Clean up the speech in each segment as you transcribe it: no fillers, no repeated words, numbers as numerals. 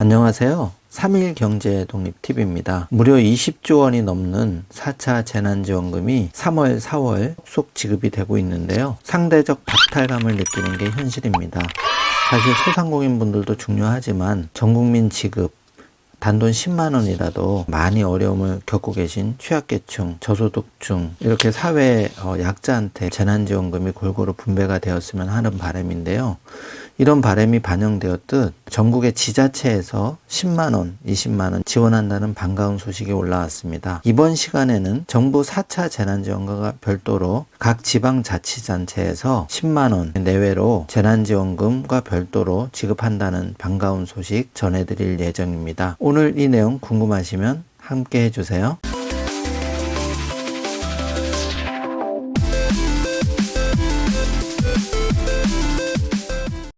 안녕하세요. 3일 경제 독립TV입니다. 무려 20조 원이 넘는 4차 재난지원금이 3월, 4월 속속 지급이 되고 있는데요. 상대적 박탈감을 느끼는 게 현실입니다. 사실 소상공인분들도 중요하지만 전국민 지급, 단돈 10만 원이라도 많이 어려움을 겪고 계신 취약계층, 저소득층 이렇게 사회 약자한테 재난지원금이 골고루 분배가 되었으면 하는 바람인데요. 이런 바람이 반영되었듯 전국의 지자체에서 10만 원, 20만 원 지원한다는 반가운 소식이 올라왔습니다. 이번 시간에는 정부 4차 재난지원금과 별도로 각 지방자치단체에서 10만 원 내외로 재난지원금과 별도로 지급한다는 반가운 소식 전해드릴 예정입니다. 오늘 이 내용 궁금하시면 함께 해주세요.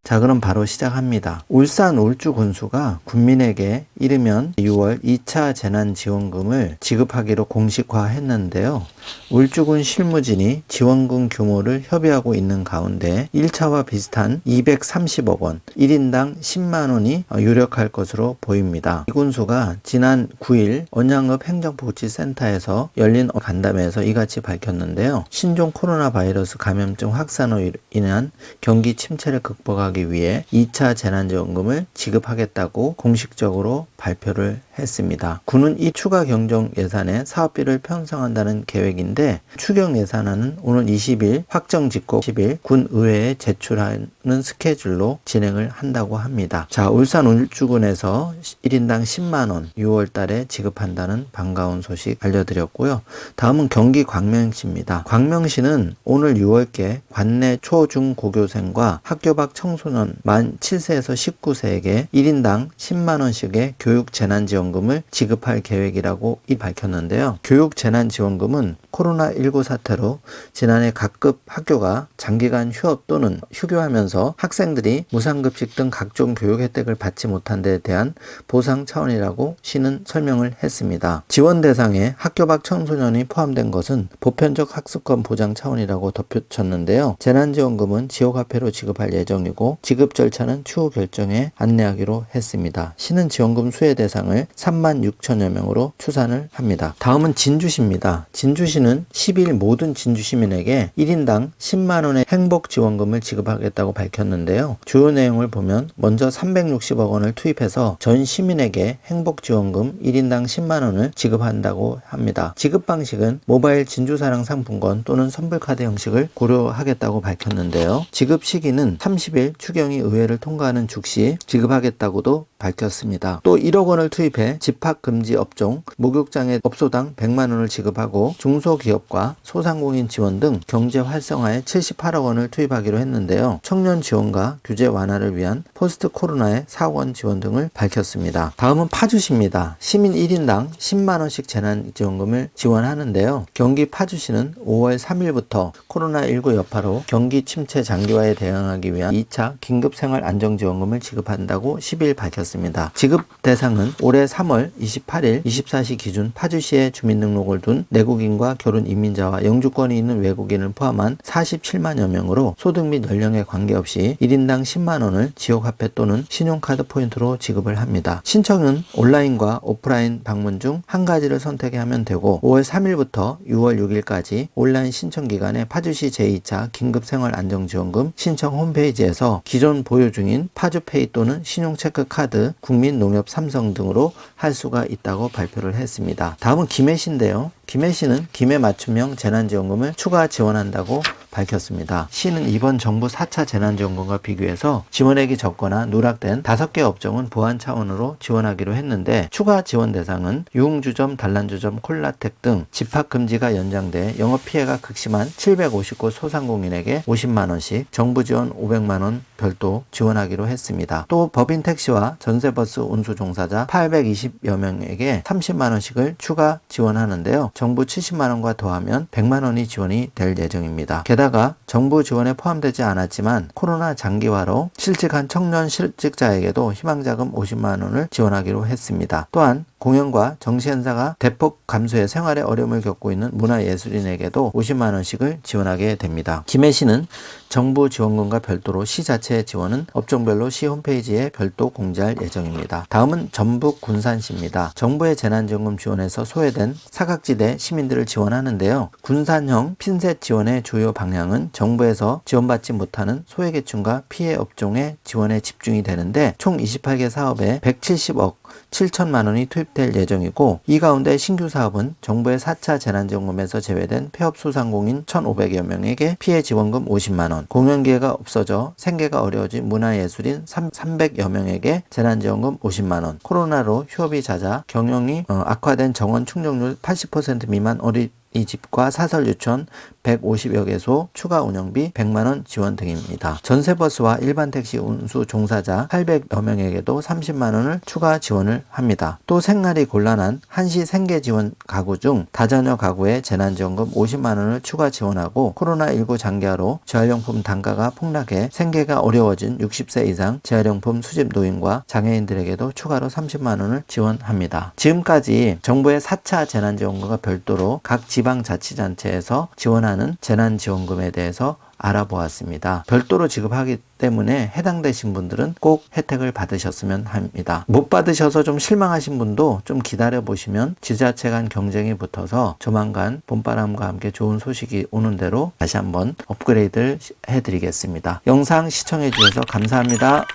자, 그럼 바로 시작합니다. 울산 울주군수가 군민에게 이르면 6월 2차 재난지원금을 지급하기로 공식화했는데요. 울주군 실무진이 지원금 규모를 협의하고 있는 가운데 1차와 비슷한 230억 원, 1인당 10만 원이 유력할 것으로 보입니다. 이 군수가 지난 9일 언양읍 행정복지센터에서 열린 간담회에서 이같이 밝혔는데요. 신종 코로나 바이러스 감염증 확산으로 인한 경기 침체를 극복하기 위해 2차 재난지원금을 지급하겠다고 공식적으로 발표를 했습니다. 군은 이 추가 경정 예산에 사업비를 편성한다는 계획인데 추경 예산안은 오늘 20일 확정 직후 10일 군 의회에 제출하는 스케줄로 진행을 한다고 합니다. 자, 울산 울주군에서 1인당 10만 원 6월 달에 지급한다는 반가운 소식 알려드렸고요. 다음은 경기 광명시입니다. 광명시는 오늘 6월께 관내 초, 중, 고교생과 학교 밖 청소년 만 7세에서 19세에게 1인당 10만 원씩의 교육 재난지원금을 지급할 계획이라고 밝혔는데요. 교육 재난지원금은 코로나19 사태로 지난해 각급 학교가 장기간 휴업 또는 휴교하면서 학생들이 무상급식 등 각종 교육 혜택을 받지 못한 데 대한 보상 차원이라고 시는 설명을 했습니다. 지원 대상에 학교 밖 청소년이 포함된 것은 보편적 학습권 보장 차원이라고 덧붙였는데요. 재난지원금은 지역화폐로 지급할 예정이고 지급 절차는 추후 결정에 안내하기로 했습니다. 시는 지원금 수혜 대상을 3만 6천여 명으로 추산을 합니다. 다음은 진주시입니다. 진주시는 10일 모든 진주 시민에게 1인당 10만 원의 행복지원금을 지급하겠다고 밝혔는데요. 주요 내용을 보면 먼저 360억 원을 투입해서 전 시민에게 행복지원금 1인당 10만 원을 지급한다고 합니다. 지급 방식은 모바일 진주사랑 상품권 또는 선불카드 형식을 고려하겠다고 밝혔는데요. 지급 시기는 30일 추경이 의회를 통과하는 즉시 지급하겠다고도 밝혔습니다. 또 1억 원을 투입해 집합금지 업종, 목욕장의 업소당 100만 원을 지급하고 중소기업과 소상공인 지원 등 경제 활성화에 78억 원을 투입하기로 했는데요. 청년 지원과 규제 완화를 위한 포스트 코로나의 4억 원 지원 등을 밝혔습니다. 다음은 파주시입니다. 시민 1인당 10만 원씩 재난지원금을 지원하는데요. 경기 파주시는 5월 3일부터 코로나19 여파로 경기 침체 장기화에 대응하기 위한 2차 긴급생활안정지원금을 지급한다고 10일 밝혔습니다. 지급 대상은 올해 3월 28일 24시 기준 파주시에 주민등록을 둔 내국인과 결혼 이민자와 영주권이 있는 외국인을 포함한 47만여 명으로 소득 및 연령에 관계없이 1인당 10만 원을 지역화폐 또는 신용카드 포인트로 지급을 합니다. 신청은 온라인과 오프라인 방문 중 한 가지를 선택해야 하면 되고 5월 3일부터 6월 6일까지 온라인 신청 기간에 파주시 제2차 긴급생활안정지원금 신청 홈페이지에서 기존 보유 중인 파주페이 또는 신용체크카드, 국민농협삼성 등으로 할 수가 있다고 발표를 했습니다. 다음은 김해시인데요. 김해시는 김해 맞춤형 재난지원금을 추가 지원한다고 밝혔습니다. 시는 이번 정부 4차 재난지원금과 비교해서 지원액이 적거나 누락된 5개 업종은 보완 차원으로 지원하기로 했는데 추가 지원 대상은 유흥주점, 단란주점, 콜라텍 등 집합금지가 연장돼 영업피해가 극심한 759 소상공인에게 50만 원씩 정부 지원 500만 원 별도 지원하기로 했습니다. 또 법인 택시와 전세버스 운수 종사자 820여 명에게 30만 원씩을 추가 지원하는데요. 정부 70만 원과 더하면 100만 원이 지원이 될 예정입니다. 게다가 정부 지원에 포함되지 않았지만 코로나 장기화로 실직한 청년 실직자에게도 희망자금 50만 원을 지원하기로 했습니다. 또한 공연과 정시 행사가 대폭 감소해 생활에 어려움을 겪고 있는 문화예술인에게도 50만 원씩을 지원하게 됩니다. 김해시는 정부 지원금과 별도로 시 자체의 지원은 업종별로 시 홈페이지에 별도 공지할 예정입니다. 다음은 전북 군산시입니다. 정부의 재난지원금 지원에서 소외된 사각지대 시민들을 지원하는데요. 군산형 핀셋 지원의 주요 방향은 정부에서 지원받지 못하는 소외계층과 피해 업종의 지원에 집중이 되는데 총 28개 사업에 170억 7천만 원이 투입될 예정이고, 이 가운데 신규 사업은 정부의 4차 재난지원금에서 제외된 폐업소상공인 1,500여 명에게 피해 지원금 50만 원, 공연기회가 없어져 생계가 어려워진 문화예술인 300여 명에게 재난지원금 50만 원, 코로나로 휴업이 잦아 경영이 악화된 정원 충족률 80% 미만 어린이집과 사설 유치원 150여 개소 추가 운영비 100만 원 지원 등입니다. 전세버스와 일반 택시 운수 종사자 800여 명에게도 30만 원을 추가 지원을 합니다. 또 생활이 곤란한 한시 생계 지원 가구 중 다자녀 가구에 재난지원금 50만 원을 추가 지원하고, 코로나19 장기화로 재활용품 단가가 폭락해 생계가 어려워진 60세 이상 재활용품 수집 노인과 장애인들에게도 추가로 30만 원을 지원합니다. 지금까지 정부의 4차 재난지원금과 별도로 각 지방자치단체에서 지원하는 재난지원금에 대해서 알아보았습니다. 별도로 지급하기 때문에 해당되신 분들은 꼭 혜택을 받으셨으면 합니다. 못 받으셔서 좀 실망하신 분도 좀 기다려 보시면 지자체 간 경쟁이 붙어서 조만간 봄바람과 함께 좋은 소식이 오는 대로 다시 한번 업그레이드를 해드리겠습니다. 영상 시청해 주셔서 감사합니다.